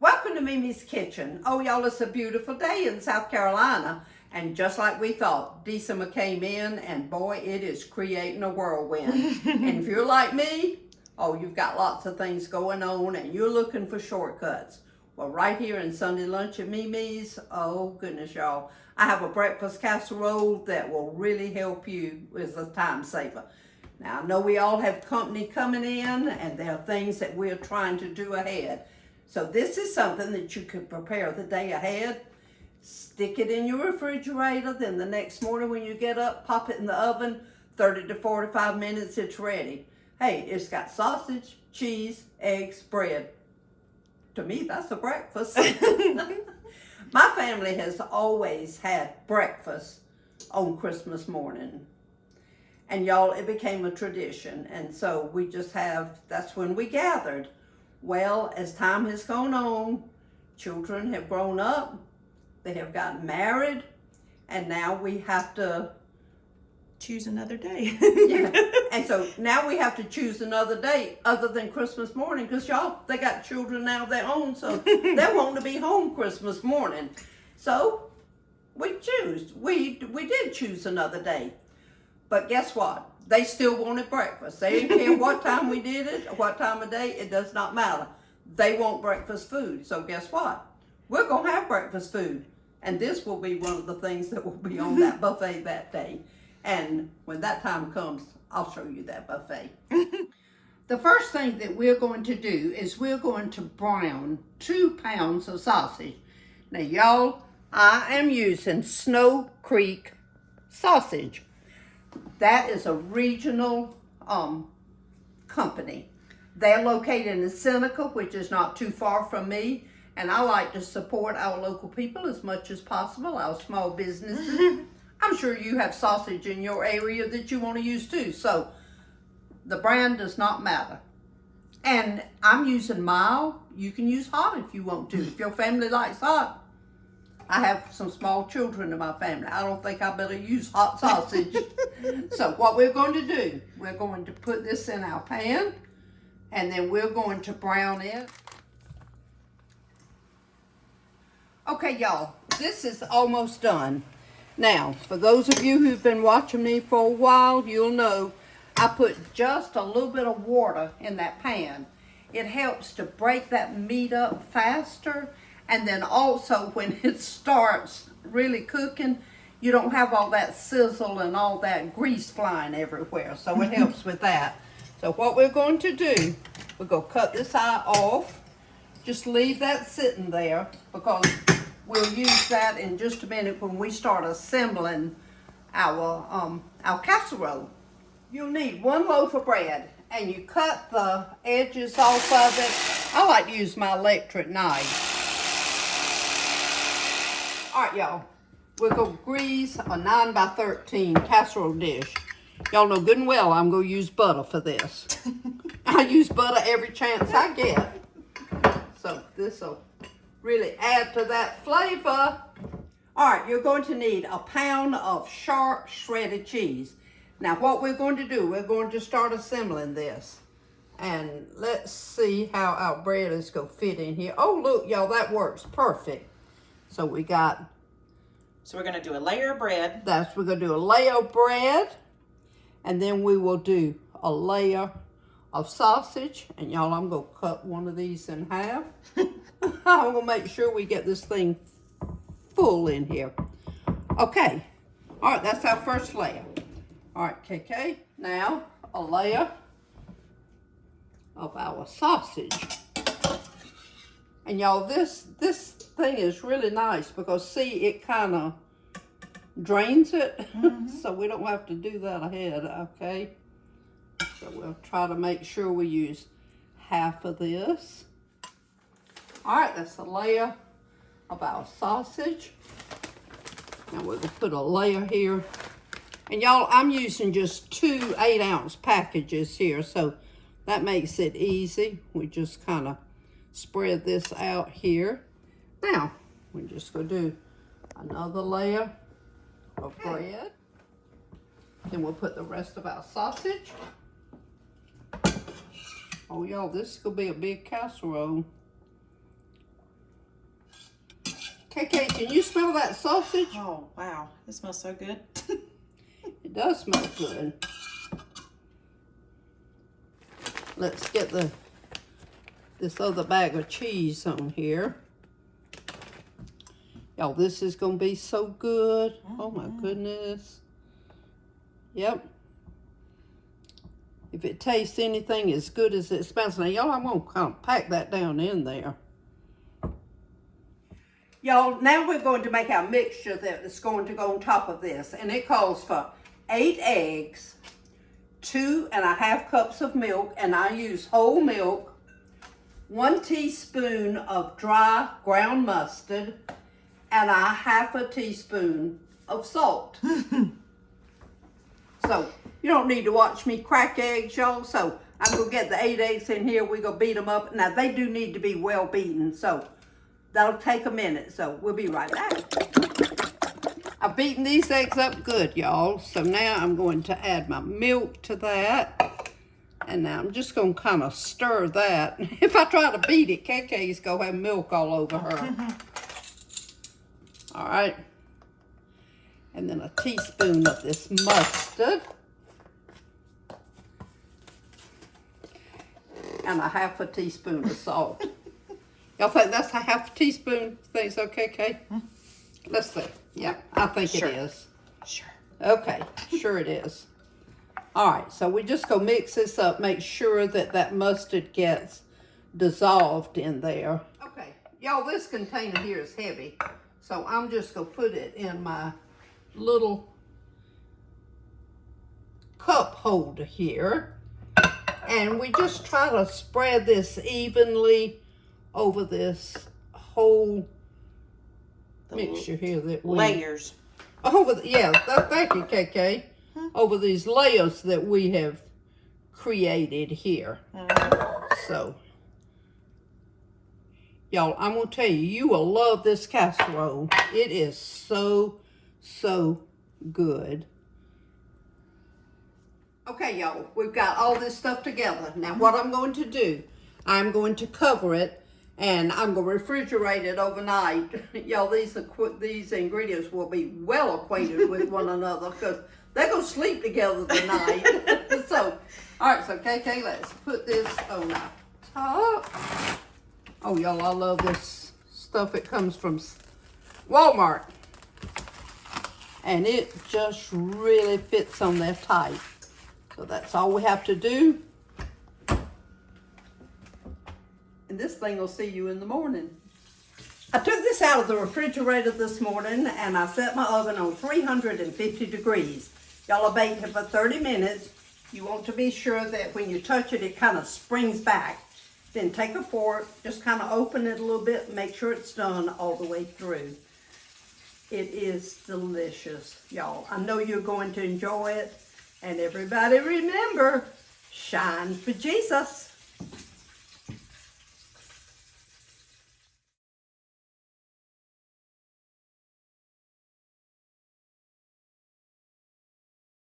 Welcome to MeMe's Kitchen. Oh, y'all, it's a beautiful day in South Carolina. And just like we thought, December came in and boy, it is creating a whirlwind. And if you're like me, oh, you've got lots of things going on and you're looking for shortcuts. Well, right here in Sunday Lunch at MeMe's, oh goodness, y'all, I have a breakfast casserole that will really help you as a time saver. Now, I know we all have company coming in and there are things that we're trying to do ahead. So this is something that you could prepare the day ahead, stick it in your refrigerator, then the next morning when you get up, pop it in the oven, 30 to 45 minutes, it's ready. Hey, it's got sausage, cheese, eggs, bread. To me, that's a breakfast. My family has always had breakfast on Christmas morning. And y'all, it became a tradition. And so we just have, that's when we gathered. Well, as time has gone on, children have grown up, they have gotten married, and now we have to choose another day. Yeah. And so now we have to choose another day other than Christmas morning, because y'all, they got children now of their own, so they want to be home Christmas morning. So we did choose another day. But guess what? They still wanted breakfast. They didn't care what time we did it, or what time of day, it does not matter. They want breakfast food. So guess what? We're going to have breakfast food. And this will be one of the things that will be on that buffet that day. And when that time comes, I'll show you that buffet. The first thing that we're going to do is we're going to brown 2 pounds of sausage. Now, y'all, I am using Snow Creek sausage. That is a regional company. They're located in Seneca, which is not too far from me. And I like to support our local people as much as possible, our small businesses. I'm sure you have sausage in your area that you want to use too. So the brand does not matter. And I'm using mild. You can use hot if you want to. If your family likes hot. I have some small children in my family. I don't think I better use hot sausage. So what we're going to do, we're going to put this in our pan, and then we're going to brown it. Okay, y'all, this is almost done. Now, for those of you who've been watching me for a while, you'll know I put just a little bit of water in that pan. It helps to break that meat up faster. And then also when it starts really cooking, you don't have all that sizzle and all that grease flying everywhere. So it helps with that. So what we're going to do, we're going to cut this eye off. Just leave that sitting there because we'll use that in just a minute when we start assembling our casserole. You'll need 1 loaf of bread and you cut the edges off of it. I like to use my electric knife. All right, y'all, we're going to grease a 9 by 13 casserole dish. Y'all know good and well I'm going to use butter for this. I use butter every chance I get. So this will really add to that flavor. All right, you're going to need a pound of sharp shredded cheese. Now what we're going to do, we're going to start assembling this. And let's see how our bread is going to fit in here. Oh, look, y'all, that works perfect. So we're going to do a layer of bread. We're going to do a layer of bread. And then we will do a layer of sausage. And y'all, I'm going to cut one of these in half. I'm going to make sure we get this thing full in here. Okay. All right, that's our first layer. All right, KK. Now, a layer of our sausage. And y'all, this thing is really nice because see, it kind of drains it. So we don't have to do that ahead, okay? So we'll try to make sure we use half of this. All right, that's a layer of our sausage. Now we're gonna put a layer here. And y'all, I'm using just 2 8-ounce packages here, so that makes it easy. We just kind of spread this out here. Now, we're just going to do another layer of bread. Then we'll put the rest of our sausage. Oh, y'all, this is going to be a big casserole. KK, can you smell that sausage? Oh, wow. It smells so good. It does smell good. Let's get this other bag of cheese on here. Y'all, this is going to be so good. Oh, my goodness. Yep. If it tastes anything as good as it smells. Now, y'all, I'm going to kind of pack that down in there. Y'all, now we're going to make our mixture that is going to go on top of this. And it calls for 8 eggs, 2½ cups of milk, and I use whole milk, 1 teaspoon of dry ground mustard, and ½ teaspoon of salt. So, you don't need to watch me crack eggs, y'all. So, I'm going to get the 8 eggs in here. We're going to beat them up. Now, they do need to be well beaten, so that'll take a minute. So, we'll be right back. I've beaten these eggs up good, y'all. So, now I'm going to add my milk to that. And now I'm just going to kind of stir that. If I try to beat it, KK's going to have milk all over her. All right. And then a teaspoon of this mustard. And ½ teaspoon of salt. Y'all think that's a ½ teaspoon? Think it's okay, Kay? Let's see. Yeah, I think Sure. it is. Sure. Okay, sure it is. All right, so we just go mix this up. Make sure that that mustard gets dissolved in there. Okay, y'all, this container here is heavy. So I'm just going to put it in my little cup holder here. And we just try to spread this evenly over this whole mixture here. That we, Layers. over the, yeah, thank you, KK. Over these layers that we have created here. So, y'all, I'm going to tell you, you will love this casserole. It is so, so good. Okay, y'all, we've got all this stuff together. Now, what I'm going to do, I'm going to cover it, and I'm going to refrigerate it overnight. Y'all, these ingredients will be well acquainted with one another because they're going to sleep together tonight. So, all right, so KK, let's put this on our top. Oh, y'all, I love this stuff. It comes from Walmart. And it just really fits on there tight. So that's all we have to do. And this thing will see you in the morning. I took this out of the refrigerator this morning and I set my oven on 350 degrees. Y'all will bake it for 30 minutes. You want to be sure that when you touch it, it kind of springs back. Then take a fork, just kind of open it a little bit, and make sure it's done all the way through. It is delicious, y'all. I know you're going to enjoy it. And everybody remember, shine for Jesus.